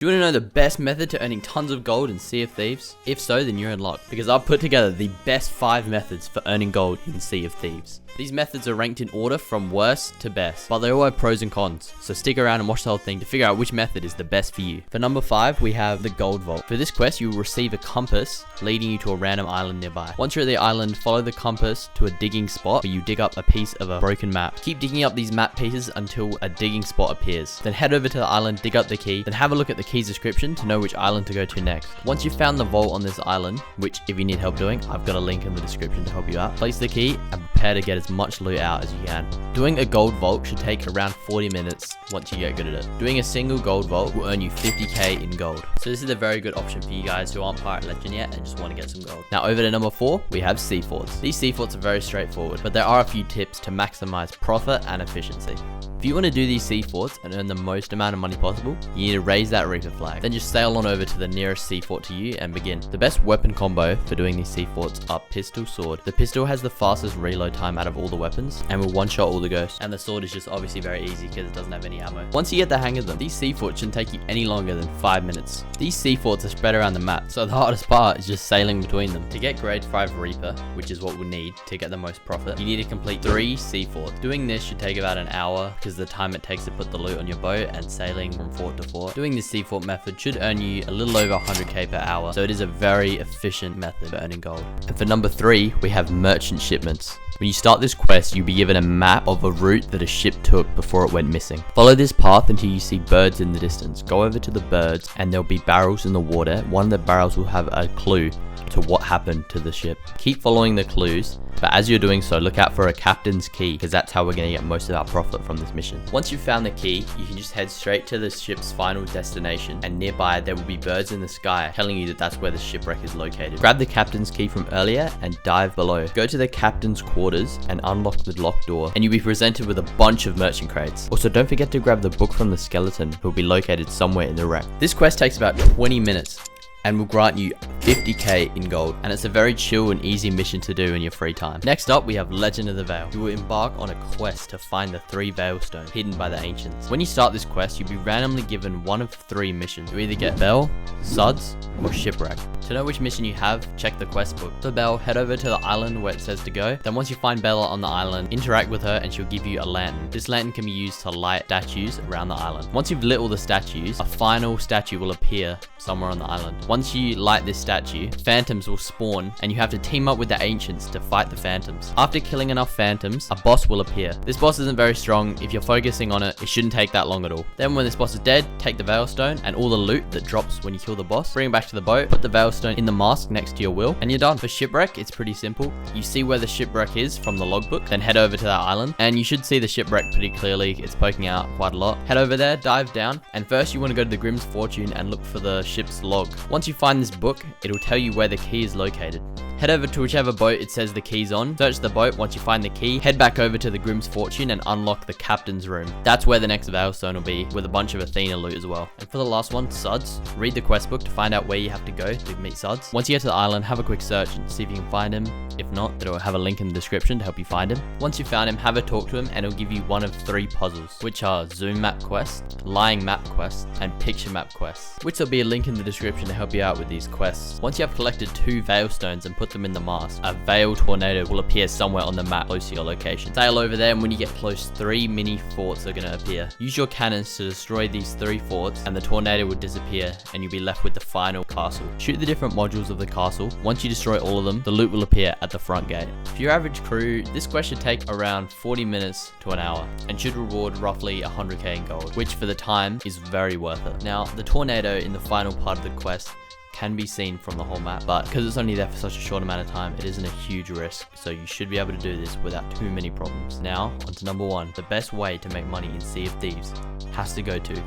Do you want to know the best method to earning tons of gold in Sea of Thieves? If so, then you're in luck, because I've put together the best 5 methods for earning gold in Sea of Thieves. These methods are ranked in order from worst to best, but they all have pros and cons, so stick around and watch the whole thing to figure out which method is the best for you. For number 5, we have the Gold Vault. For this quest, you will receive a compass leading you to a random island nearby. Once you're at the island, follow the compass to a digging spot where you dig up a piece of a broken map. Keep digging up these map pieces until a digging spot appears. Then head over to the island, dig up the key, then have a look at the key's description to know which island to go to next. Once you've found the vault on this island, which if you need help doing, I've got a link in the description to help you out, place the key and prepare to get as much loot out as you can. Doing a gold vault should take around 40 minutes once you get good at it. Doing a single gold vault will earn you 50k in gold. So this is a very good option for you guys who aren't Pirate Legend yet and just want to get some gold. Now over to number 4, we have sea forts. These sea forts are very straightforward, but there are a few tips to maximize profit and efficiency. If you want to do these sea forts and earn the most amount of money possible, you need to raise that Reaper flag. Then just sail on over to the nearest sea fort to you and begin. The best weapon combo for doing these sea forts are pistol, sword. The pistol has the fastest reload time out of all the weapons and will one-shot all the ghosts. And the sword is just obviously very easy because it doesn't have any ammo. Once you get the hang of them, these sea forts shouldn't take you any longer than 5 minutes. These sea forts are spread around the map, so the hardest part is just sailing between them. To get grade 5 Reaper, which is what we'll need to get the most profit, you need to complete 3 sea forts. Doing this should take about an hour because the time it takes to put the loot on your boat and sailing from fort to fort. Doing this sea fort method should earn you a little over 100k per hour, so it is a very efficient method for earning gold. And for number 3, we have merchant shipments. When you start this quest, you'll be given a map of a route that a ship took before it went missing. Follow this path until you see birds in the distance. Go over to the birds and there'll be barrels in the water. One of the barrels will have a clue to what happened to the ship. Keep following the clues, but as you're doing so, look out for a captain's key because that's how we're going to get most of our profit from this mission. Once you've found the key, you can just head straight to the ship's final destination, and nearby there will be birds in the sky telling you that that's where the shipwreck is located. Grab the captain's key from earlier and dive below. Go to the captain's quarters and unlock the locked door, and you'll be presented with a bunch of merchant crates. Also, don't forget to grab the book from the skeleton who will be located somewhere in the wreck. This quest takes about 20 minutes and will grant you 50k in gold, and it's a very chill and easy mission to do in your free time. Next up, we have Legend of the Veil. You will embark on a quest to find the 3 Veil stones hidden by the ancients. When you start this quest, you'll be randomly given one of 3 missions. You either get Bell, Suds, or Shipwreck. To know which mission you have, check the quest book. For Bell, head over to the island where it says to go. Then once you find Bella on the island, interact with her and she'll give you a lantern. This lantern can be used to light statues around the island. Once you've lit all the statues, a final statue will appear somewhere on the island. Once you light this statue, phantoms will spawn and you have to team up with the ancients to fight the phantoms. After killing enough phantoms, a boss will appear. This boss isn't very strong. If you're focusing on it, it shouldn't take that long at all. Then when this boss is dead, take the Veil Stone and all the loot that drops when you kill the boss, bring it back to the boat, put the Veil Stone in the mask next to your will, and you're done. For Shipwreck, it's pretty simple. You see where the shipwreck is from the logbook, then head over to that island, and you should see the shipwreck pretty clearly. It's poking out quite a lot. Head over there, dive down, and first you want to go to the Grimm's Fortune and look for the ship's log. Once you find this book, it'll tell you where the key is located. Head over to whichever boat it says the key's on, search the boat. Once you find the key, head back over to the Grimm's Fortune and unlock the captain's room. That's where the next Veil Stone will be, with a bunch of Athena loot as well. And for the last one, Suds, read the quest book to find out where you have to go to meet Suds. Once you get to the island, have a quick search and see if you can find him. If not, it'll have a link in the description to help you find him. Once you found him, have a talk to him and it'll give you one of 3 puzzles, which are Zoom Map Quest, Lying Map Quest, and Picture Map Quest, which there'll be a link in the description to help you out with these quests. Once you have collected 2 Veil Stones and put them in the mask, a Veil Tornado will appear somewhere on the map close to your location. Sail over there, and when you get close, 3 mini forts are going to appear. Use your cannons to destroy these 3 forts and the tornado will disappear and you'll be left with the final castle. Shoot the different modules of the castle. Once you destroy all of them, the loot will appear at the front gate. For your average crew, this quest should take around 40 minutes to an hour and should reward roughly 100k in gold, which for the time is very worth it. Now, the tornado in the final part of the quest can be seen from the whole map, but because it's only there for such a short amount of time, it isn't a huge risk, so you should be able to do this without too many problems. Now, on to number 1. The best way to make money in Sea of Thieves has to go to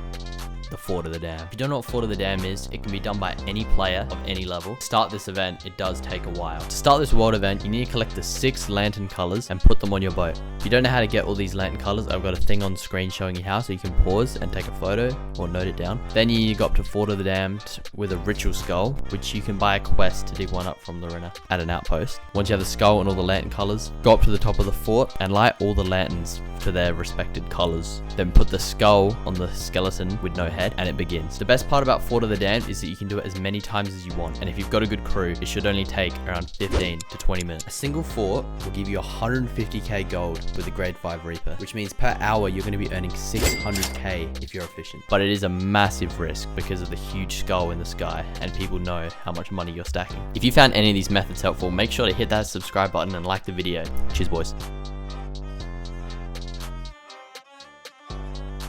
the Fort of the Dam. If you don't know what Fort of the Dam is, it can be done by any player of any level. To start this event, it does take a while. To start this world event, you need to collect the 6 lantern colors and put them on your boat. If you don't know how to get all these lantern colors, I've got a thing on screen showing you how, so you can pause and take a photo or note it down. Then you need to go up to Fort of the Dam with a ritual skull, which you can buy a quest to dig one up from Lorena at an outpost. Once you have the skull and all the lantern colors, go up to the top of the fort and light all the lanterns to their respected colors. Then put the skull on the skeleton with no ahead and it begins. The best part about Fort of the Damned is that you can do it as many times as you want, and if you've got a good crew, it should only take around 15 to 20 minutes. A single fort will give you 150k gold with a grade 5 Reaper, which means per hour you're going to be earning 600k if you're efficient. But it is a massive risk because of the huge skull in the sky, and people know how much money you're stacking. If you found any of these methods helpful, make sure to hit that subscribe button and like the video. Cheers, boys.